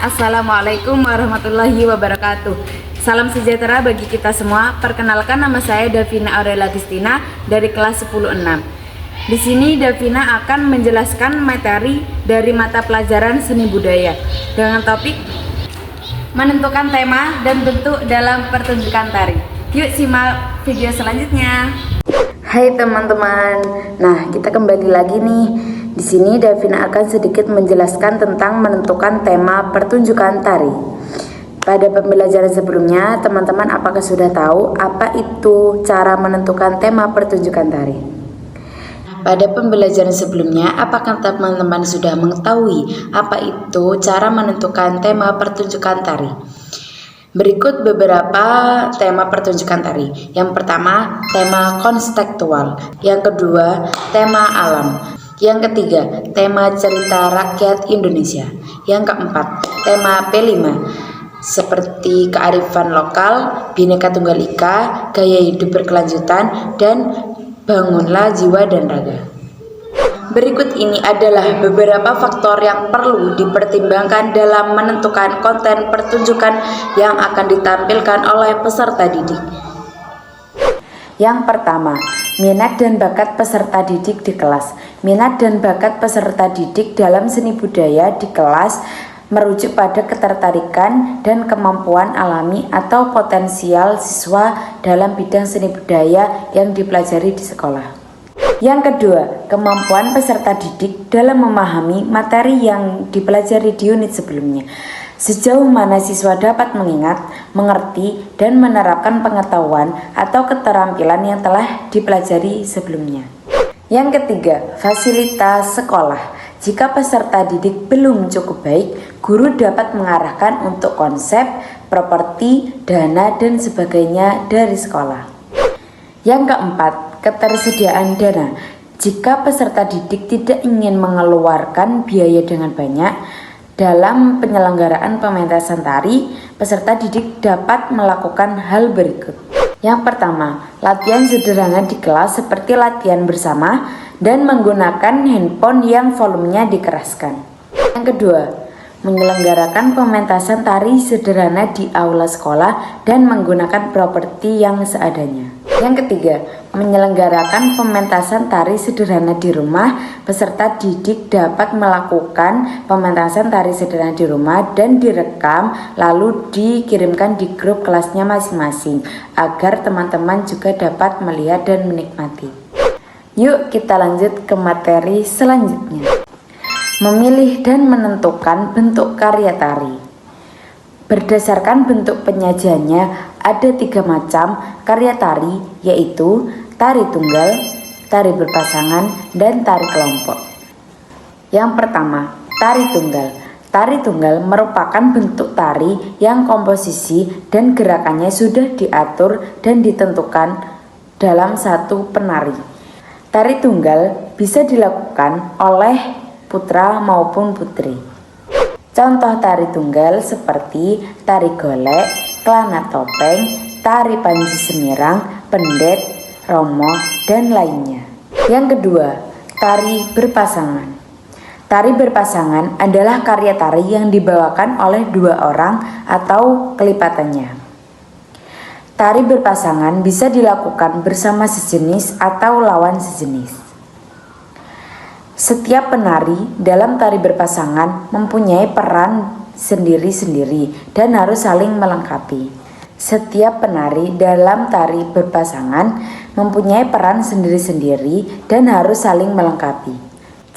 Assalamualaikum warahmatullahi wabarakatuh. Salam sejahtera bagi kita semua. Perkenalkan, nama saya Davina Aurela Agustina dari kelas 10-6. Di sini Davina akan menjelaskan materi dari mata pelajaran seni budaya dengan topik menentukan tema dan bentuk dalam pertunjukan tari. Yuk simak video selanjutnya. Hai teman-teman. Nah, kita kembali lagi nih. Di sini Davina akan sedikit menjelaskan tentang menentukan tema pertunjukan tari. Pada pembelajaran sebelumnya, teman-teman apakah sudah tahu apa itu cara menentukan tema pertunjukan tari? Pada pembelajaran sebelumnya, apakah teman-teman sudah mengetahui apa itu cara menentukan tema pertunjukan tari? Berikut beberapa tema pertunjukan tari. Yang pertama, tema konstekstual. Yang kedua, tema alam. Yang ketiga, tema cerita rakyat Indonesia. Yang keempat, tema P5 seperti kearifan lokal, Bhinneka Tunggal Ika, gaya hidup berkelanjutan, dan bangunlah jiwa dan raga. Berikut ini adalah beberapa faktor yang perlu dipertimbangkan dalam menentukan konten pertunjukan yang akan ditampilkan oleh peserta didik. Yang pertama, minat dan bakat peserta didik di kelas. Minat dan bakat peserta didik dalam seni budaya di kelas merujuk pada ketertarikan dan kemampuan alami atau potensial siswa dalam bidang seni budaya yang dipelajari di sekolah. Yang kedua, kemampuan peserta didik dalam memahami materi yang dipelajari di unit sebelumnya. Sejauh mana siswa dapat mengingat, mengerti, dan menerapkan pengetahuan atau keterampilan yang telah dipelajari sebelumnya. Yang ketiga, fasilitas sekolah. Jika peserta didik belum cukup baik, guru dapat mengarahkan untuk konsep, properti, dana, dan sebagainya dari sekolah. Yang keempat, ketersediaan dana. Jika peserta didik tidak ingin mengeluarkan biaya dengan banyak dalam penyelenggaraan pementasan tari, peserta didik dapat melakukan hal berikut. Yang pertama, latihan sederhana di kelas seperti latihan bersama dan menggunakan handphone yang volumenya dikeraskan. Yang kedua, menyelenggarakan pementasan tari sederhana di aula sekolah dan menggunakan properti yang seadanya. Yang ketiga, menyelenggarakan pementasan tari sederhana di rumah. Peserta didik dapat melakukan pementasan tari sederhana di rumah dan direkam lalu dikirimkan di grup kelasnya masing-masing agar teman-teman juga dapat melihat dan menikmati. Yuk kita lanjut ke materi selanjutnya. Memilih dan menentukan bentuk karya tari. Berdasarkan bentuk penyajiannya, ada 3 macam karya tari, yaitu tari tunggal, tari berpasangan, dan tari kelompok. Yang pertama, tari tunggal. Tari tunggal merupakan bentuk tari yang komposisi dan gerakannya sudah diatur dan ditentukan dalam satu penari. Tari tunggal bisa dilakukan oleh putra maupun putri. Contoh tari tunggal seperti tari golek, kelana topeng, tari panji semirang, pendet, romo, dan lainnya. Yang kedua, tari berpasangan. Tari berpasangan adalah karya tari yang dibawakan oleh 2 orang atau kelipatannya. Tari berpasangan bisa dilakukan bersama sejenis atau lawan sejenis. Setiap penari dalam tari berpasangan mempunyai peran sendiri-sendiri dan harus saling melengkapi. Setiap penari dalam tari berpasangan mempunyai peran sendiri-sendiri dan harus saling melengkapi.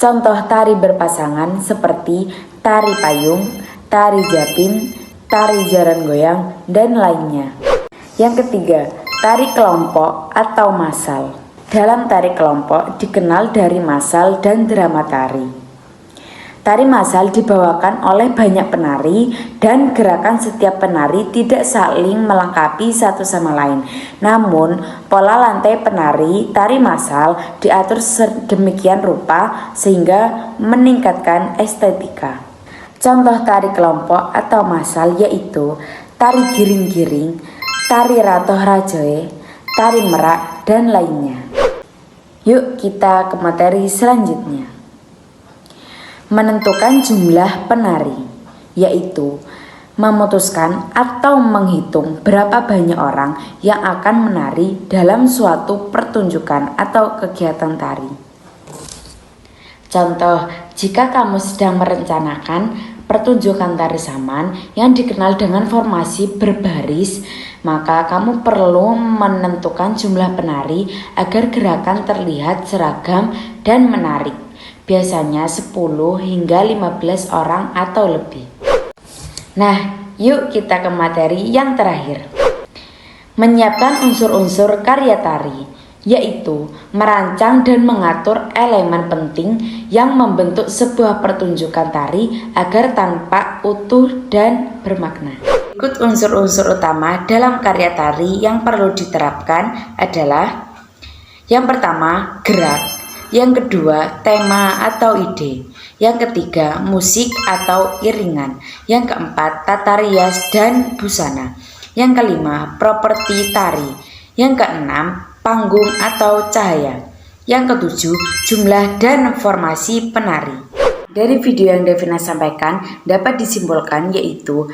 Contoh tari berpasangan seperti tari payung, tari japin, tari jaran goyang, dan lainnya. Yang ketiga, tari kelompok atau massal. Dalam tari kelompok dikenal dari massal dan drama tari. Tari massal dibawakan oleh banyak penari dan gerakan setiap penari tidak saling melengkapi satu sama lain. Namun, pola lantai penari tari massal diatur sedemikian rupa sehingga meningkatkan estetika. Contoh tari kelompok atau massal yaitu tari giring-giring, tari ratoh rajoe, tari merak, dan lainnya. Yuk kita ke materi selanjutnya. Menentukan jumlah penari. yaitu memutuskan atau menghitung berapa banyak orang yang akan menari dalam suatu pertunjukan atau kegiatan tari. Contoh, jika kamu sedang merencanakan pertunjukan tari saman yang dikenal dengan formasi berbaris, maka kamu perlu menentukan jumlah penari agar gerakan terlihat seragam dan menarik. Biasanya 10 hingga 15 orang atau lebih. Nah, yuk kita ke materi yang terakhir. Menyiapkan unsur-unsur karya tari, yaitu merancang dan mengatur elemen penting yang membentuk sebuah pertunjukan tari agar tampak utuh dan bermakna. Berikut unsur-unsur utama dalam karya tari yang perlu diterapkan adalah: yang pertama, gerak; yang kedua, tema atau ide; yang ketiga, musik atau iringan; yang keempat, tata rias dan busana; yang kelima, properti tari; yang keenam, panggung atau cahaya; yang ketujuh, jumlah dan formasi penari. Dari video yang Devina sampaikan dapat disimpulkan yaitu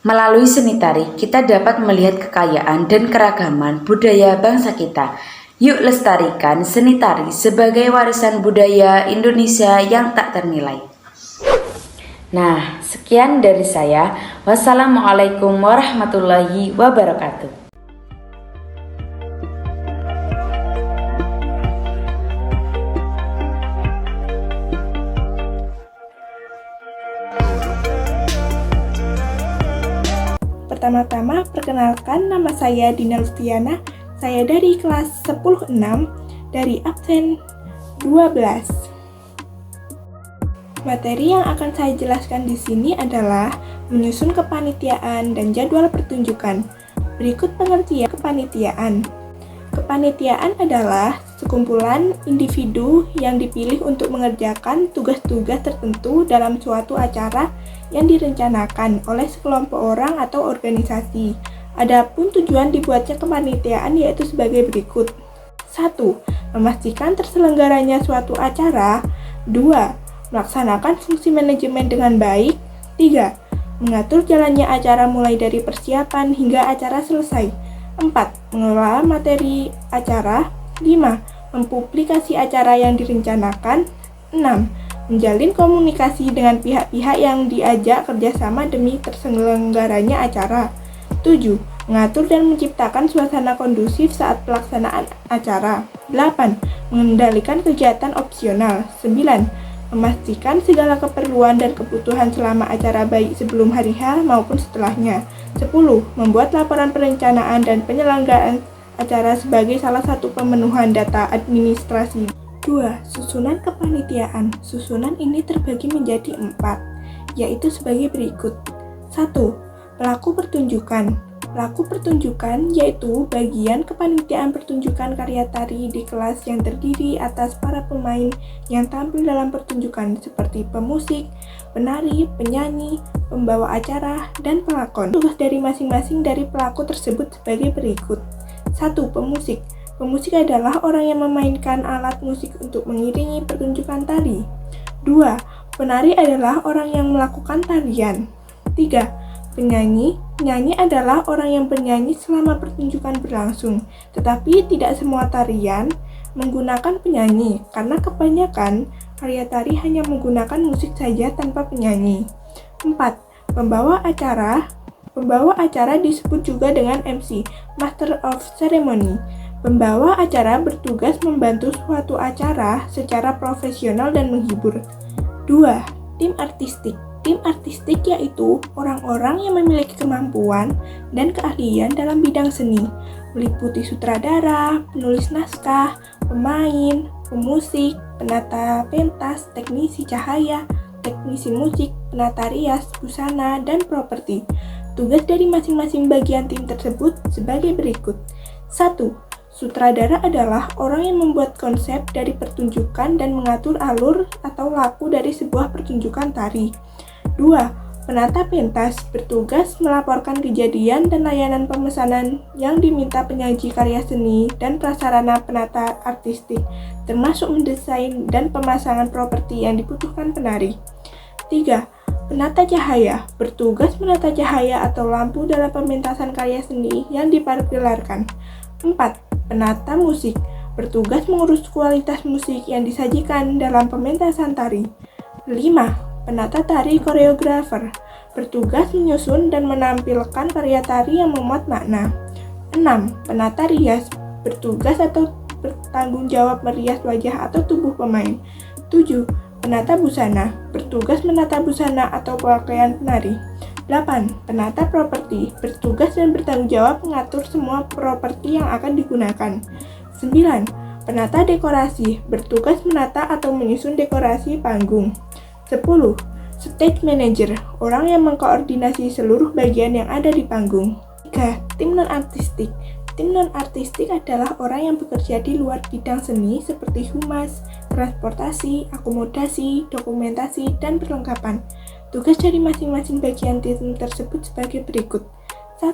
melalui seni tari kita dapat melihat kekayaan dan keragaman budaya bangsa kita. Yuk lestarikan seni tari sebagai warisan budaya Indonesia yang tak ternilai. Nah, sekian dari saya. Wassalamualaikum warahmatullahi wabarakatuh. Pertama-tama, perkenalkan, nama saya Dina Lustiana. Saya dari kelas 10-6 dari absen 12. Materi yang akan saya jelaskan di sini adalah menyusun kepanitiaan dan jadwal pertunjukan. Berikut pengertian kepanitiaan. Kepanitiaan adalah sekumpulan individu yang dipilih untuk mengerjakan tugas-tugas tertentu dalam suatu acara yang direncanakan oleh sekelompok orang atau organisasi. Adapun tujuan dibuatnya kepanitiaan yaitu sebagai berikut. 1. Memastikan terselenggaranya suatu acara. 2. Melaksanakan fungsi manajemen dengan baik. 3. Mengatur jalannya acara mulai dari persiapan hingga acara selesai. 4. Mengelola materi acara. 5. Mempublikasi acara yang direncanakan. 6. Menjalin komunikasi dengan pihak-pihak yang diajak kerjasama demi terselenggaranya acara. 7. Mengatur dan menciptakan suasana kondusif saat pelaksanaan acara. 8. Mengendalikan kegiatan opsional. 9. Memastikan segala keperluan dan kebutuhan selama acara baik sebelum hari H maupun setelahnya. 10. Membuat laporan perencanaan dan penyelenggaraan acara sebagai salah satu pemenuhan data administrasi. 2. Susunan kepanitiaan. Susunan ini terbagi menjadi 4, yaitu sebagai berikut. 1. Pelaku pertunjukan. Pelaku pertunjukan yaitu bagian kepanitiaan pertunjukan karya tari di kelas yang terdiri atas para pemain yang tampil dalam pertunjukan seperti pemusik, penari, penyanyi, pembawa acara, dan pelakon. Tugas dari masing-masing dari pelaku tersebut sebagai berikut. 1. Pemusik. Pemusik adalah orang yang memainkan alat musik untuk mengiringi pertunjukan tari. 2. Penari adalah orang yang melakukan tarian. 3. Penyanyi. Penyanyi adalah orang yang bernyanyi selama pertunjukan berlangsung, tetapi tidak semua tarian menggunakan penyanyi, karena kebanyakan karya tari hanya menggunakan musik saja tanpa penyanyi. 4. Pembawa acara. Pembawa acara disebut juga dengan MC, Master of Ceremony. Pembawa acara bertugas membantu suatu acara secara profesional dan menghibur. 2. Tim artistik. Tim artistik yaitu orang-orang yang memiliki kemampuan dan keahlian dalam bidang seni, meliputi sutradara, penulis naskah, pemain, pemusik, penata pentas, teknisi cahaya, teknisi musik, penata rias, busana, dan properti. Tugas dari masing-masing bagian tim tersebut sebagai berikut. 1. Sutradara adalah orang yang membuat konsep dari pertunjukan dan mengatur alur atau laku dari sebuah pertunjukan tari. 2. Penata pentas bertugas melaporkan kejadian dan layanan pemesanan yang diminta penyaji karya seni dan prasarana penata artistik, termasuk mendesain dan pemasangan properti yang dibutuhkan penari. 3. Penata cahaya bertugas menata cahaya atau lampu dalam pementasan karya seni yang dipergelarkan. 4. Penata musik bertugas mengurus kualitas musik yang disajikan dalam pementasan tari. 5. Penata tari koreografer bertugas menyusun dan menampilkan karya tari yang memuat makna. 6. Penata rias bertugas atau bertanggung jawab merias wajah atau tubuh pemain. 7. Penata busana bertugas menata busana atau pakaian penari. 8. Penata properti bertugas dan bertanggung jawab mengatur semua properti yang akan digunakan. 9. Penata dekorasi bertugas menata atau menyusun dekorasi panggung. 10. Stage manager, orang yang mengkoordinasi seluruh bagian yang ada di panggung. 3. Tim non-artistik. Tim non-artistik adalah orang yang bekerja di luar bidang seni seperti humas, transportasi, akomodasi, dokumentasi, dan perlengkapan. Tugas dari masing-masing bagian tim tersebut sebagai berikut. 1.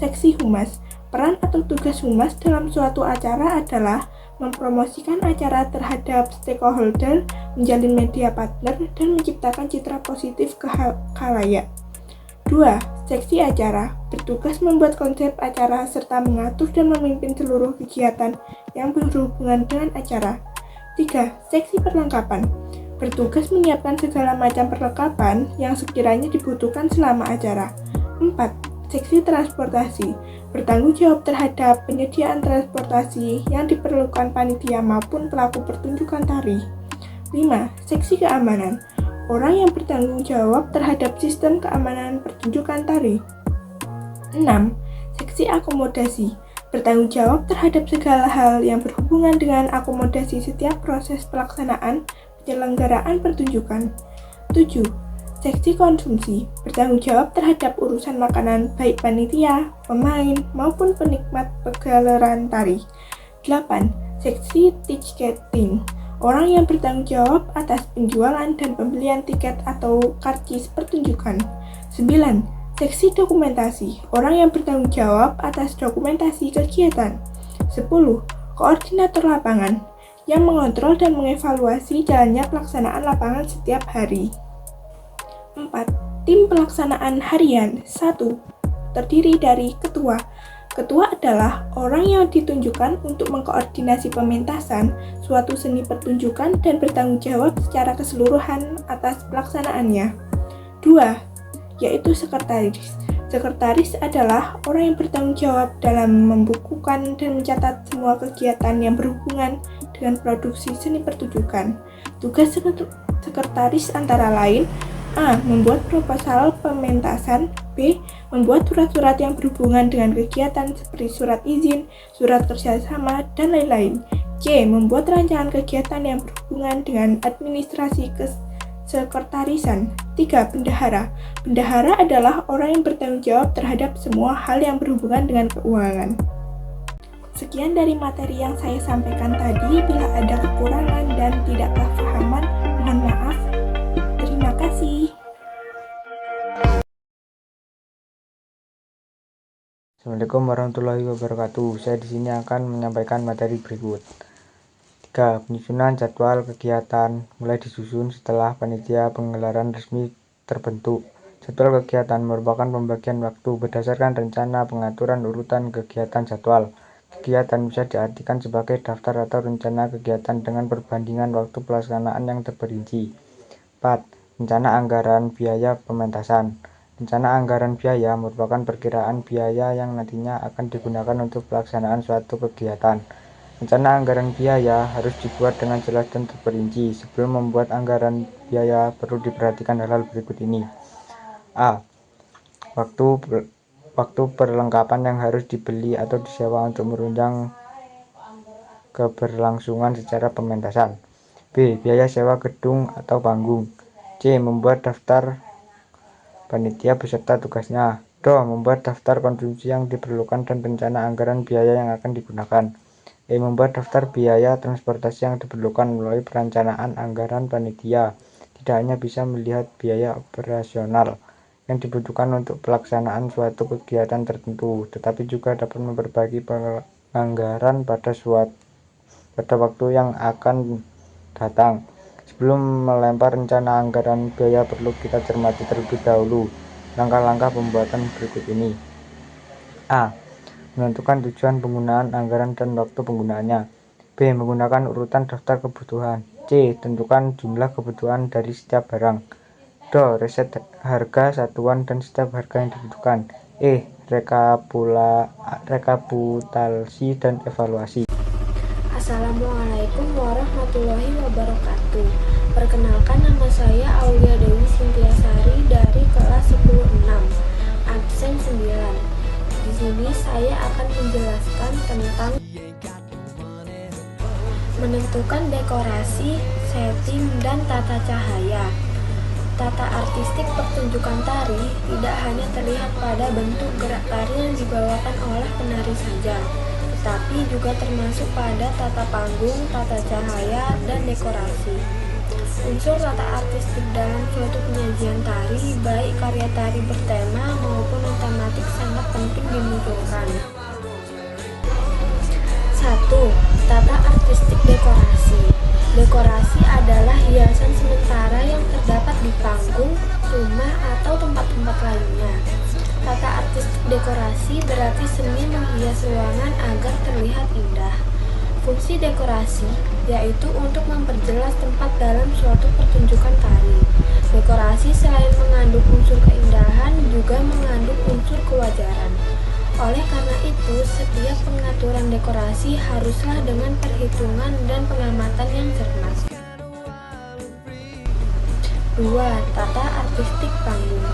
Seksi humas. Peran atau tugas humas dalam suatu acara adalah mempromosikan acara terhadap stakeholder, menjalin media partner, dan menciptakan citra positif ke khalayak. 2. Seksi acara bertugas membuat konsep acara serta mengatur dan memimpin seluruh kegiatan yang berhubungan dengan acara. 3. Seksi perlengkapan bertugas menyiapkan segala macam perlengkapan yang sekiranya dibutuhkan selama acara. 4. Seksi transportasi bertanggung jawab terhadap penyediaan transportasi yang diperlukan panitia maupun pelaku pertunjukan tari. 5. Seksi keamanan, orang yang bertanggung jawab terhadap sistem keamanan pertunjukan tari. 6. Seksi akomodasi bertanggung jawab terhadap segala hal yang berhubungan dengan akomodasi setiap proses pelaksanaan penyelenggaraan pertunjukan. 7. Seksi konsumsi bertanggung jawab terhadap urusan makanan baik panitia, pemain, maupun penikmat pegelaran tari. 8. Seksi ticketing, orang yang bertanggung jawab atas penjualan dan pembelian tiket atau karcis pertunjukan. 9. Seksi dokumentasi, orang yang bertanggung jawab atas dokumentasi kegiatan. 10. Koordinator lapangan, yang mengontrol dan mengevaluasi jalannya pelaksanaan lapangan setiap hari. 4. Tim pelaksanaan harian. 1. Terdiri dari ketua. Ketua adalah orang yang ditunjukkan untuk mengkoordinasi pementasan suatu seni pertunjukan dan bertanggung jawab secara keseluruhan atas pelaksanaannya. 2. Yaitu sekretaris. Sekretaris adalah orang yang bertanggung jawab dalam membukukan dan mencatat semua kegiatan yang berhubungan dengan produksi seni pertunjukan. Tugas sekretaris antara lain: A. Membuat proposal pementasan. B. Membuat surat-surat yang berhubungan dengan kegiatan seperti surat izin, surat kerjasama, dan lain-lain. C. Membuat rancangan kegiatan yang berhubungan dengan administrasi kesekretarisan. 3. Bendahara. Bendahara adalah orang yang bertanggung jawab terhadap semua hal yang berhubungan dengan keuangan. Sekian dari materi yang saya sampaikan tadi. Bila ada kekurangan dan tidak kepahaman, mohon maaf. Terima kasih. Assalamualaikum warahmatullahi wabarakatuh. Saya di sini akan menyampaikan materi berikut. 3. Penyusunan jadwal kegiatan mulai disusun setelah panitia penggelaran resmi terbentuk. Jadwal kegiatan merupakan pembagian waktu berdasarkan rencana pengaturan urutan kegiatan jadwal. Kegiatan bisa diartikan sebagai daftar atau rencana kegiatan dengan perbandingan waktu pelaksanaan yang terperinci. 4. Rencana anggaran biaya pementasan. Rencana anggaran biaya merupakan perkiraan biaya yang nantinya akan digunakan untuk pelaksanaan suatu kegiatan. Rencana anggaran biaya harus dibuat dengan jelas dan terperinci. Sebelum membuat anggaran biaya, perlu diperhatikan hal-hal berikut ini. A. Waktu perlengkapan yang harus dibeli atau disewa untuk menunjang keberlangsungan secara pementasan. B. Biaya sewa gedung atau panggung. C. Membuat daftar panitia beserta tugasnya. D. Membuat daftar konsumsi yang diperlukan dan rencana anggaran biaya yang akan digunakan. E. Membuat daftar biaya transportasi yang diperlukan melalui perencanaan anggaran panitia. Tidak hanya bisa melihat biaya operasional yang dibutuhkan untuk pelaksanaan suatu kegiatan tertentu, tetapi juga dapat memperbagi anggaran pada waktu yang akan datang. Sebelum melempar rencana anggaran biaya perlu kita cermati terlebih dahulu langkah-langkah pembuatan berikut ini. A. Menentukan tujuan penggunaan anggaran dan waktu penggunaannya. B. Menggunakan urutan daftar kebutuhan. C. Tentukan jumlah kebutuhan dari setiap barang. D. Riset harga satuan dan setiap harga yang dibutuhkan. E. Rekapitulasi dan evaluasi. Assalamualaikum warahmatullahi wabarakatuh. Perkenalkan, nama saya Aulia Dewi Sintiasari dari kelas 10-6, absen 9. Di sini saya akan menjelaskan tentang menentukan dekorasi, setting, dan tata cahaya. Tata artistik pertunjukan tari tidak hanya terlihat pada bentuk gerak tari yang dibawakan oleh penari saja, tetapi juga termasuk pada tata panggung, tata cahaya, dan dekorasi. Unsur tata artistik dalam suatu penyajian tari, baik karya tari bertema maupun tematik, sangat penting dimunculkan. 1. Tata artistik dekorasi. Dekorasi adalah hiasan sementara yang terdapat di panggung, rumah, atau tempat-tempat lainnya. Tata artistik dekorasi berarti seni menghias ruangan agar terlihat indah. Fungsi dekorasi yaitu untuk memperjelas tempat dalam suatu pertunjukan tari. Dekorasi selain mengandung unsur keindahan juga mengandung unsur kewajaran. Oleh karena itu, setiap pengaturan dekorasi haruslah dengan perhitungan dan pengamatan yang cermat. 2. Tata artistik panggung.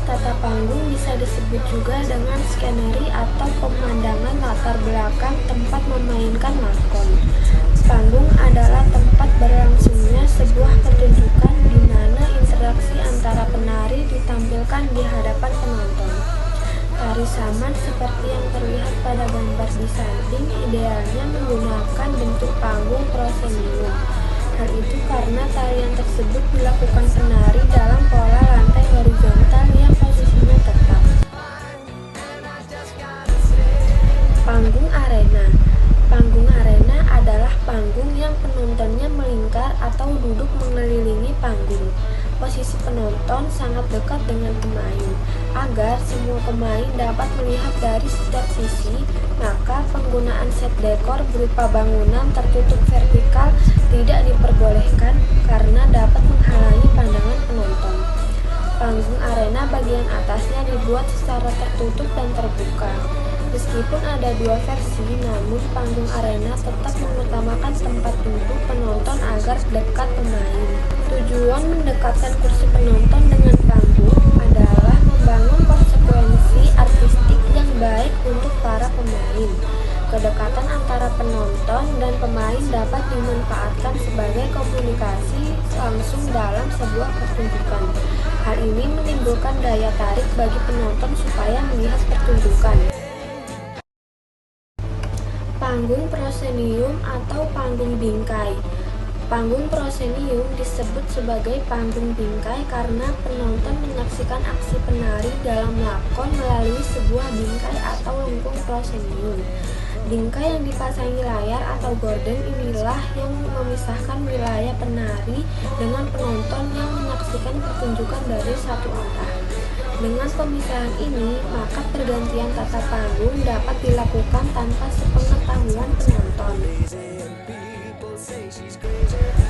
Tata panggung bisa disebut juga dengan skeneri atau pemandangan latar belakang tempat memainkan lakon. Panggung adalah tempat berlangsungnya sebuah pertunjukan di mana interaksi antara penari ditampilkan di hadapan penonton. Tari saman seperti yang terlihat pada gambar di samping idealnya menggunakan bentuk panggung proscenium. Hal itu karena tarian tersebut dilakukan penari dalam pola lantai horizontal yang posisinya tetap. Panggung arena. Panggung arena adalah panggung yang penontonnya melingkar atau duduk mengelilingi panggung. Posisi penonton sangat dekat dengan pemain. Agar semua pemain dapat melihat dari setiap sisi, maka penggunaan set dekor berupa bangunan tertutup vertikal tidak diperbolehkan karena dapat menghalangi pandangan penonton. Panggung arena bagian atasnya dibuat secara tertutup dan terbuka. Meskipun ada dua versi, namun panggung arena tetap mengutamakan tempat duduk penonton agar dekat pemain. Tujuan mendekatkan kursi penonton dengan panggung adalah membangun konsekuensi artistik yang baik untuk para pemain. Kedekatan antara penonton dan pemain dapat dimanfaatkan sebagai komunikasi langsung dalam sebuah pertunjukan. Hal ini menimbulkan daya tarik bagi penonton supaya melihat pertunjukan. Panggung proscenium atau panggung bingkai. Panggung proscenium disebut sebagai panggung bingkai karena penonton menyaksikan aksi penari dalam lakon melalui sebuah bingkai atau lengkung proscenium. Bingkai yang dipasangi layar atau gorden inilah yang memisahkan wilayah penari dengan penonton yang menyaksikan pertunjukan dari satu arah. Dengan pemisahan ini, maka pergantian tata panggung dapat dilakukan tanpa sepengetahuan penonton.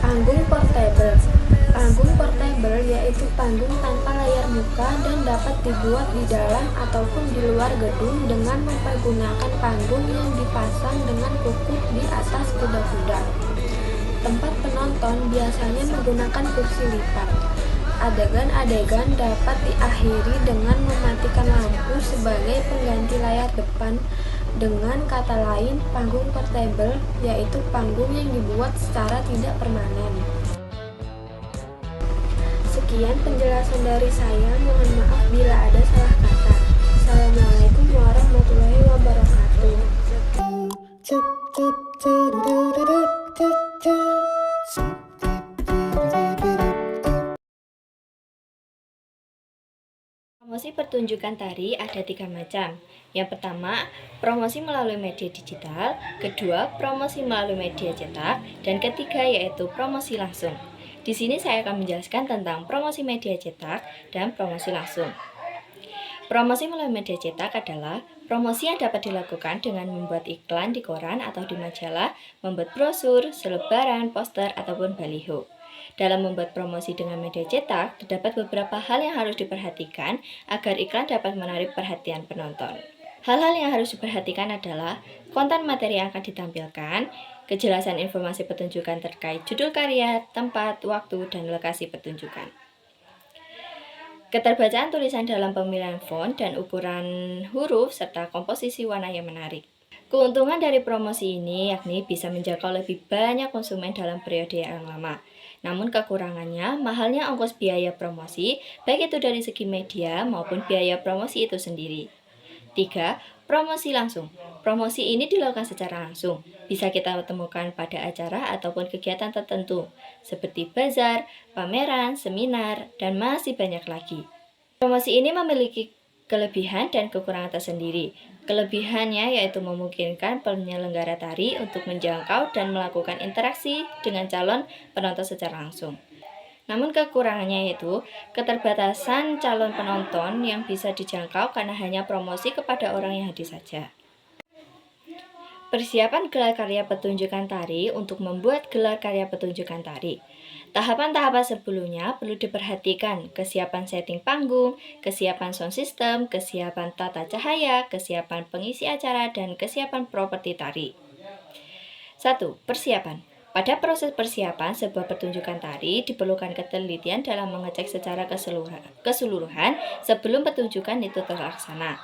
Panggung portable. Panggung portable yaitu panggung tanpa layar muka dan dapat dibuat di dalam ataupun di luar gedung dengan mempergunakan panggung yang dipasang dengan kuku di atas kuda-kuda. Tempat penonton biasanya menggunakan kursi lipat. Adegan-adegan dapat diakhiri dengan mematikan lampu sebagai pengganti layar depan. Dengan kata lain, panggung portable yaitu panggung yang dibuat secara tidak permanen. Sekian penjelasan dari saya, mohon maaf bila ada salah kata. Assalamualaikum warahmatullahi wabarakatuh. Promosi pertunjukan tari ada 3 macam. Yang pertama, promosi melalui media digital. Kedua, promosi melalui media cetak. Dan ketiga, yaitu promosi langsung. Di sini saya akan menjelaskan tentang promosi media cetak dan promosi langsung. Promosi melalui media cetak adalah promosi yang dapat dilakukan dengan membuat iklan di koran atau di majalah, membuat brosur, selebaran, poster, ataupun baliho. Dalam membuat promosi dengan media cetak, terdapat beberapa hal yang harus diperhatikan agar iklan dapat menarik perhatian penonton. Hal-hal yang harus diperhatikan adalah konten materi yang akan ditampilkan, kejelasan informasi pertunjukan terkait judul karya, tempat, waktu, dan lokasi pertunjukan. Keterbacaan tulisan dalam pemilihan font dan ukuran huruf serta komposisi warna yang menarik. Keuntungan dari promosi ini yakni bisa menjangkau lebih banyak konsumen dalam periode yang lama. Namun kekurangannya, mahalnya ongkos biaya promosi, baik itu dari segi media maupun biaya promosi itu sendiri. 3. Promosi langsung. Promosi ini dilakukan secara langsung. Bisa kita temukan pada acara ataupun kegiatan tertentu, seperti bazar, pameran, seminar, dan masih banyak lagi. Promosi ini memiliki kelebihan dan kekurangan tersendiri. Kelebihannya yaitu memungkinkan penyelenggara tari untuk menjangkau dan melakukan interaksi dengan calon penonton secara langsung. Namun kekurangannya yaitu keterbatasan calon penonton yang bisa dijangkau karena hanya promosi kepada orang yang hadir saja. Persiapan gelar karya pertunjukan tari untuk membuat gelar karya pertunjukan tari. Tahapan-tahapan sebelumnya perlu diperhatikan: kesiapan setting panggung, kesiapan sound system, kesiapan tata cahaya, kesiapan pengisi acara, dan kesiapan properti tari. 1. Persiapan. Pada proses persiapan sebuah pertunjukan tari, diperlukan ketelitian dalam mengecek secara keseluruhan sebelum pertunjukan itu terlaksana.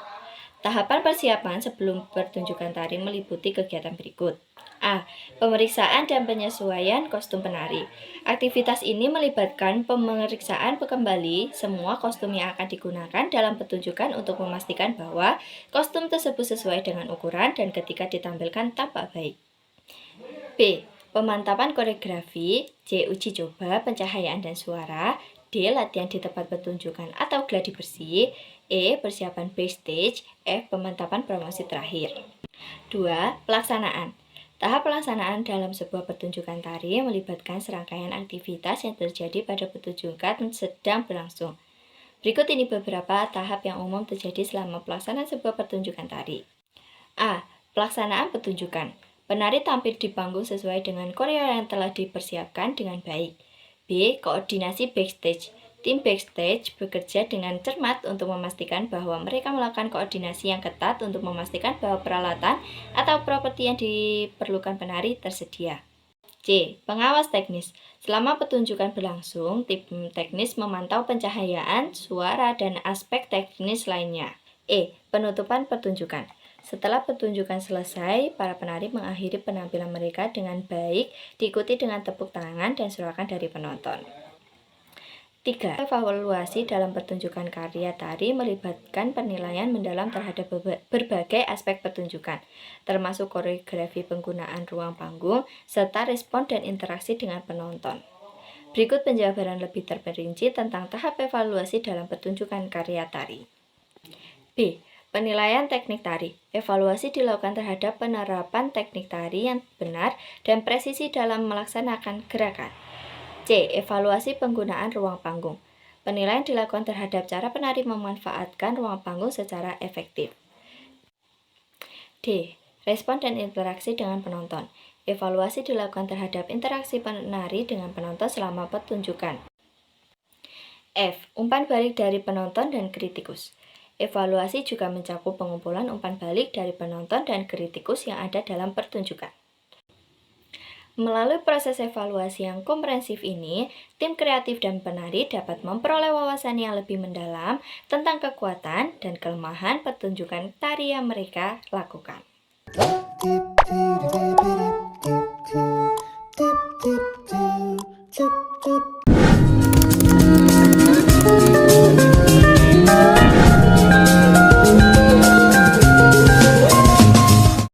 Tahapan persiapan sebelum pertunjukan tari meliputi kegiatan berikut. A. Pemeriksaan dan penyesuaian kostum penari. Aktivitas ini melibatkan pemeriksaan kembali semua kostum yang akan digunakan dalam pertunjukan untuk memastikan bahwa kostum tersebut sesuai dengan ukuran dan ketika ditampilkan tampak baik. B. Pemantapan koreografi. C. Uji coba pencahayaan dan suara. D. Latihan di tempat pertunjukan atau gladi bersih. E. Persiapan backstage. F. Pemantapan promosi terakhir. 2. Pelaksanaan. Tahap pelaksanaan dalam sebuah pertunjukan tari melibatkan serangkaian aktivitas yang terjadi pada pertunjukan sedang berlangsung. Berikut ini beberapa tahap yang umum terjadi selama pelaksanaan sebuah pertunjukan tari. A. Pelaksanaan pertunjukan. Penari tampil di panggung sesuai dengan koreo yang telah dipersiapkan dengan baik. B. Koordinasi backstage. Tim backstage bekerja dengan cermat untuk memastikan bahwa mereka melakukan koordinasi yang ketat untuk memastikan bahwa peralatan atau properti yang diperlukan penari tersedia. C. Pengawas teknis. Selama pertunjukan berlangsung, tim teknis memantau pencahayaan, suara, dan aspek teknis lainnya. E. Penutupan pertunjukan. Setelah pertunjukan selesai, para penari mengakhiri penampilan mereka dengan baik, diikuti dengan tepuk tangan dan sorakan dari penonton. 3. Evaluasi dalam pertunjukan karya tari melibatkan penilaian mendalam terhadap berbagai aspek pertunjukan, termasuk koreografi, penggunaan ruang panggung, serta respon dan interaksi dengan penonton. Berikut penjabaran lebih terperinci tentang tahap evaluasi dalam pertunjukan karya tari. B. Penilaian teknik tari. Evaluasi dilakukan terhadap penerapan teknik tari yang benar dan presisi dalam melaksanakan gerakan. C. Evaluasi penggunaan ruang panggung. Penilaian dilakukan terhadap cara penari memanfaatkan ruang panggung secara efektif. D. Respon dan interaksi dengan penonton. Evaluasi dilakukan terhadap interaksi penari dengan penonton selama pertunjukan. F. Umpan balik dari penonton dan kritikus. Evaluasi juga mencakup pengumpulan umpan balik dari penonton dan kritikus yang ada dalam pertunjukan. Melalui proses evaluasi yang komprehensif ini, tim kreatif dan penari dapat memperoleh wawasan yang lebih mendalam tentang kekuatan dan kelemahan pertunjukan tari yang mereka lakukan.